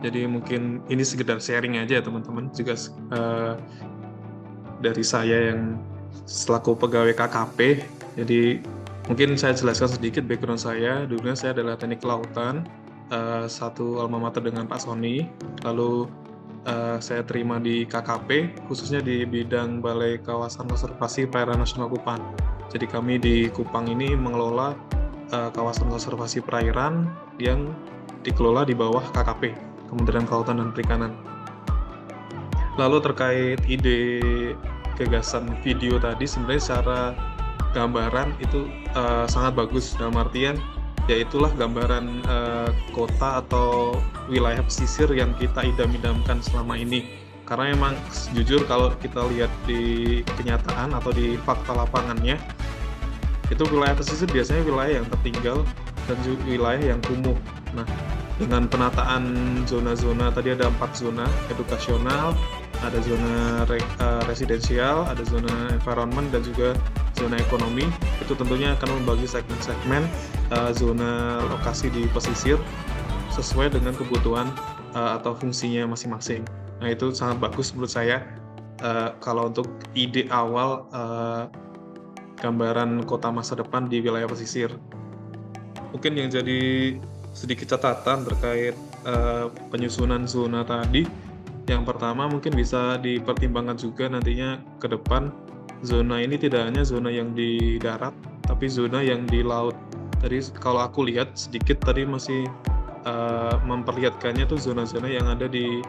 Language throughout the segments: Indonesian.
Jadi mungkin ini sekedar sharing aja ya teman-teman, juga dari saya yang selaku pegawai KKP. Jadi mungkin saya jelaskan sedikit background saya. Dulunya saya adalah teknik kelautan, satu alma mater dengan Pak Sony. Lalu saya terima di KKP, khususnya di bidang Balai Kawasan Konservasi Perairan Nasional Kupang. Jadi kami di Kupang ini mengelola kawasan konservasi perairan yang dikelola di bawah KKP, Kementerian Kelautan dan Perikanan. Lalu terkait ide gagasan video tadi, sebenarnya secara gambaran itu sangat bagus, dalam artian yaitulah gambaran kota atau wilayah pesisir yang kita idam-idamkan selama ini. Karena memang jujur kalau kita lihat di kenyataan atau di fakta lapangannya, itu wilayah pesisir biasanya wilayah yang tertinggal dan juga wilayah yang kumuh. Nah, dengan penataan zona-zona, tadi ada 4 zona: edukasional, ada zona residensial, ada zona environment, dan juga zona ekonomi. Itu tentunya akan membagi segmen-segmen zona lokasi di pesisir sesuai dengan kebutuhan atau fungsinya masing-masing. Nah, itu sangat bagus menurut saya kalau untuk ide awal gambaran kota masa depan di wilayah pesisir. Mungkin yang jadi sedikit catatan terkait penyusunan zona tadi, yang pertama mungkin bisa dipertimbangkan juga nantinya ke depan, zona ini tidak hanya zona yang di darat, tapi zona yang di laut. Tadi kalau aku lihat sedikit tadi masih memperlihatkannya tuh zona-zona yang ada di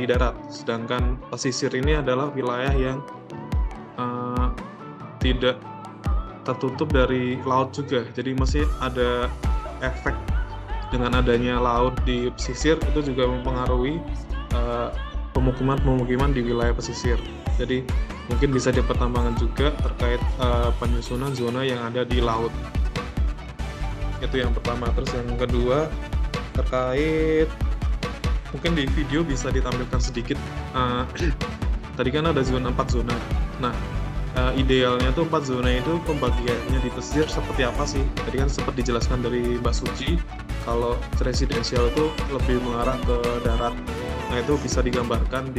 darat, sedangkan pesisir ini adalah wilayah yang tidak tertutup dari laut juga. Jadi masih ada efek dengan adanya laut di pesisir, itu juga mempengaruhi pemukiman di wilayah pesisir. Jadi mungkin bisa dipertimbangkan juga terkait penyusunan zona yang ada di laut. Itu yang pertama. Terus yang kedua terkait, mungkin di video bisa ditampilkan sedikit, tadi kan ada 4 zona. Nah, idealnya tuh 4 zona itu pembagiannya di pesisir seperti apa sih? Tadi kan sempat dijelaskan dari Mbak Suci, kalau residensial itu lebih mengarah ke darat. Nah, itu bisa digambarkan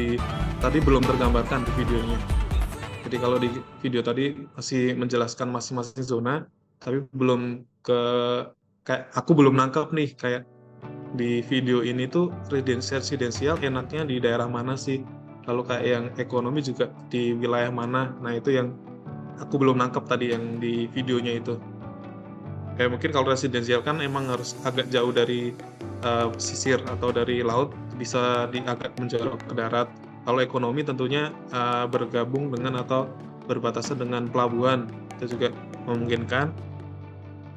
tadi belum tergambarkan di videonya. Jadi kalau di video tadi masih menjelaskan masing-masing zona, tapi belum kayak aku belum nangkep nih, kayak di video ini tuh residensial enaknya di daerah mana sih? Lalu kayak yang ekonomi juga di wilayah mana? Nah, itu yang aku belum nangkep tadi yang di videonya itu. Kayak mungkin kalau residensial kan emang harus agak jauh dari pesisir atau dari laut, bisa agak menjorok ke darat. Kalau ekonomi tentunya bergabung dengan atau berbatasan dengan pelabuhan, itu juga memungkinkan.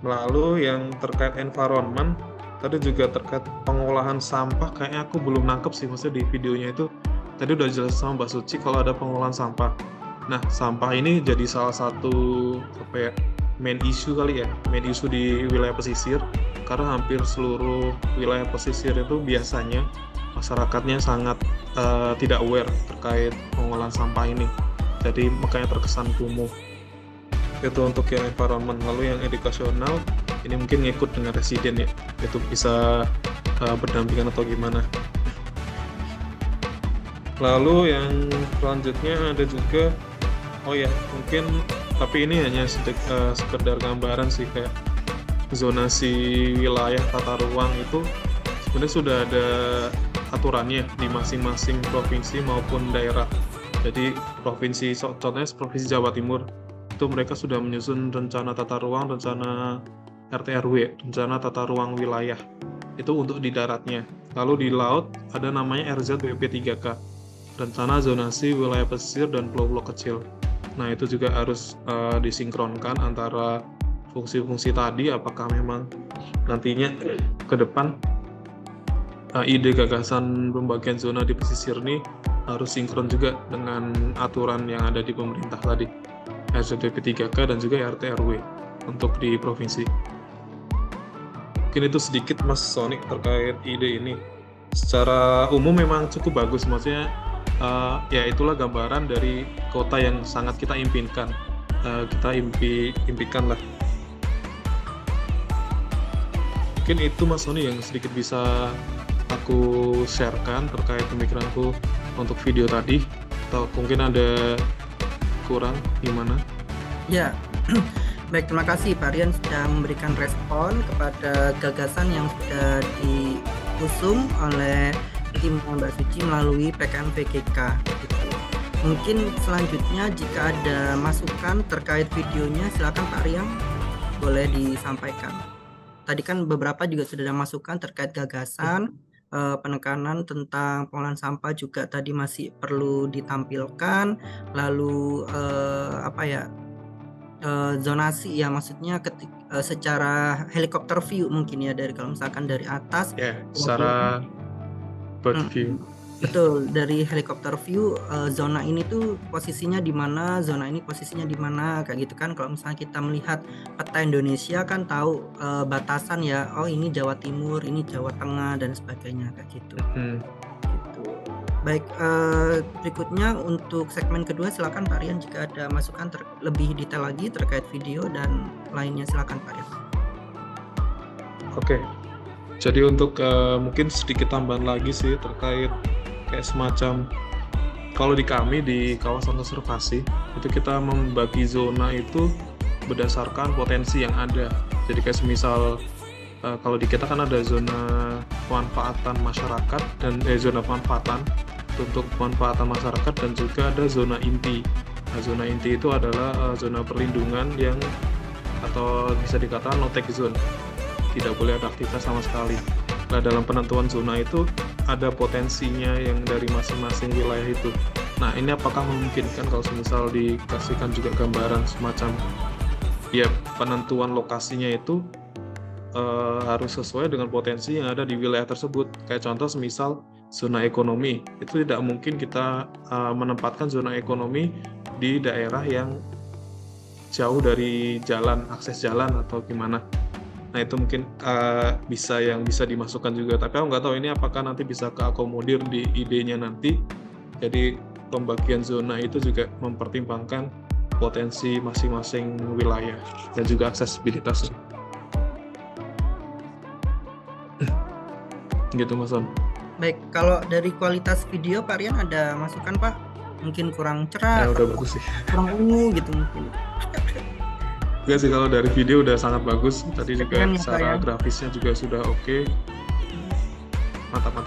Lalu yang terkait environment, tadi juga terkait pengolahan sampah, kayaknya aku belum nangkep sih, maksudnya di videonya itu tadi udah jelas sama Mbak Suci kalau ada pengolahan sampah. Nah, sampah ini jadi salah satu main issue kali ya, main issue di wilayah pesisir, karena hampir seluruh wilayah pesisir itu biasanya masyarakatnya sangat tidak aware terkait pengolahan sampah ini, jadi makanya terkesan kumuh. Itu untuk yang environment. Lalu yang edukasional ini mungkin ngikut dengan residen ya, itu bisa berdampingan atau gimana. Lalu yang selanjutnya ada juga, oh ya mungkin, tapi ini hanya sekedar gambaran sih, kayak zonasi wilayah tata ruang itu sebenarnya sudah ada aturannya di masing-masing provinsi maupun daerah. Jadi contohnya provinsi Jawa Timur, itu mereka sudah menyusun rencana tata ruang, rencana RT/RW, rencana tata ruang wilayah, itu untuk di daratnya. Lalu di laut ada namanya RZWP3K, rencana zonasi wilayah pesisir dan pulau-pulau kecil. Nah, itu juga harus disinkronkan antara fungsi-fungsi tadi, apakah memang nantinya ke depan ide gagasan pembagian zona di pesisir ini harus sinkron juga dengan aturan yang ada di pemerintah tadi, RZWP3K dan juga RT/RW untuk di provinsi. Mungkin itu sedikit Mas Sony terkait ide ini. Secara umum memang cukup bagus, maksudnya ya itulah gambaran dari kota yang sangat kita impikan, impikan lah. Mungkin itu Mas Sony yang sedikit bisa aku sharekan terkait pemikiranku untuk video tadi, atau mungkin ada kurang gimana? Ya, baik, terima kasih Pak Rian sudah memberikan respon kepada gagasan yang sudah diusung oleh tim Mbak Suci melalui PKN VGK. Gitu. Mungkin selanjutnya jika ada masukan terkait videonya, silakan Pak Rian boleh disampaikan. Tadi kan beberapa juga sudah ada masukan terkait gagasan, penekanan tentang pengolahan sampah juga tadi masih perlu ditampilkan, lalu zonasi ya, maksudnya secara helikopter view mungkin ya, dari kalau misalkan dari atas secara bird view. Betul, dari helikopter view zona ini tuh posisinya di mana, zona ini posisinya di mana, kayak gitu kan. Kalau misalnya kita melihat peta Indonesia kan tahu batasan ya, oh ini Jawa Timur, ini Jawa Tengah dan sebagainya, kayak gitu. Gitu. Baik, berikutnya untuk segmen kedua silakan Pak Rian jika ada masukan lebih detail lagi terkait video dan lainnya, silakan Pak Rian. Oke, jadi untuk mungkin sedikit tambahan lagi sih terkait kayak semacam, kalau di kami di kawasan konservasi itu kita membagi zona itu berdasarkan potensi yang ada. Jadi kayak semisal kalau di kita kan ada zona pemanfaatan masyarakat dan zona pemanfaatan untuk pemanfaatan masyarakat, dan juga ada zona inti. Nah, zona inti itu adalah zona perlindungan yang, atau bisa dikatakan no-take zone, tidak boleh ada aktivitas sama sekali. Nah, dalam penentuan zona itu ada potensinya yang dari masing-masing wilayah itu. Nah, ini apakah memungkinkan kalau misal dikasihkan juga gambaran semacam ya penentuan lokasinya itu harus sesuai dengan potensi yang ada di wilayah tersebut. Kayak contoh semisal zona ekonomi, itu tidak mungkin kita menempatkan zona ekonomi di daerah yang jauh dari jalan, akses jalan atau gimana. Nah, itu mungkin bisa dimasukkan juga, tapi aku nggak tahu ini apakah nanti bisa keakomodir di idenya nanti. Jadi pembagian zona itu juga mempertimbangkan potensi masing-masing wilayah dan juga aksesibilitas. Gitu Mas Son. Baik, kalau dari kualitas video Pak Rian ada masukan Pak? Mungkin kurang cerah, udah bagus sih, kurang ungu gitu mungkin. Enggak sih, kalau dari video udah sangat bagus. Tadi juga secara grafisnya juga sudah oke. Mantap.